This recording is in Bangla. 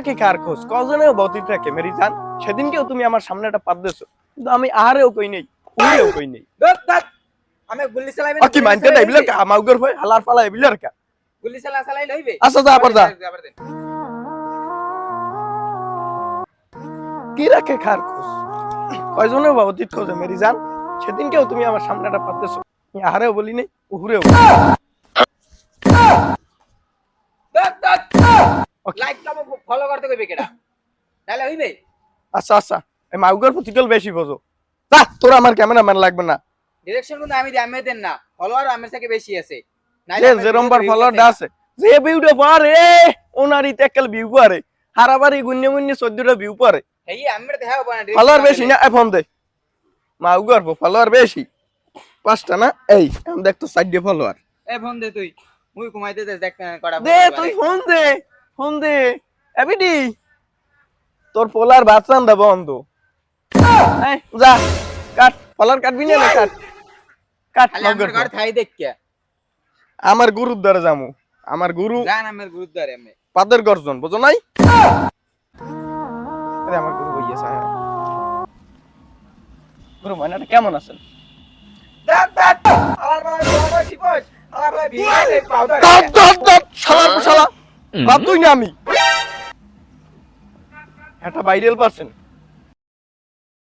কি কার খোঁজ কজনেও বতিত রাখে মেরি জান সেদিনকেও তুমি আমার সামনে একটা পাত দিছো কিন্তু আমি আরেও কই নেই উড়েও কই নেই আমি গুলি চালাইবে কি মানতে না এবিলার কা আমাউগর ভাই হালার ফালা এবিলার কা গুলি চালাই লইবে আচ্ছা যা আবার যা কি রাখে কার খোঁজ কয়জনেও বতিত খোঁজে মেরি জান সেদিনকেও তুমি আমার সামনে একটা পাত দিছো আমি আরেও বলি নেই উড়েও লাইক তো ফলো করতে কইবে কেডা তাহলে হইবে আচ্ছা আচ্ছা এই মাউগর প্রতিকল বেশি বোঝো যা তোর আমার ক্যামেরাম্যান লাগবে না ডিরেকশন কিন্তু আমি দেন না ফলোয়ার আমার থেকে বেশি আছে যে যেরম্বার ফলোয়ারটা আছে যে ভিউটা পারে ওনারই তেকল ভিউ পারে হারাবারি গুন্নে মুন্নে 14টা ভিউ পারে এই আমরা দেখাও না ফলোয়ার বেশি না ফোন দে মাউগর ফলোয়ার বেশি পাঁচটা না এই আমি দেখ তো 4 ফলোয়ার এ ফোন দে তুই মুই ঘুমাইতে দেখ কড়া দে তুই ফোন দে এবিডি তোর ফলোয়ার বাঁচান দে বন্ধ এই যা কাট ফলোয়ার কাটবি না কাট কাট আমার ঘর থাই দেখ কে আমার গুরুর দ্বারে যামু আমার গুরু জান আমার গুরুদ্বারে আমি পাদের গর্জন বুঝো নাই আরে আমার গুরু হইছে গুরু মানাটা কেমন আছেন দাঁত আমার বাবা শিপস আমার ভাই ভিড়ে পাউডার দাঁত শালা বাপ তুই না আমি একটা ভাইরাল পারছেন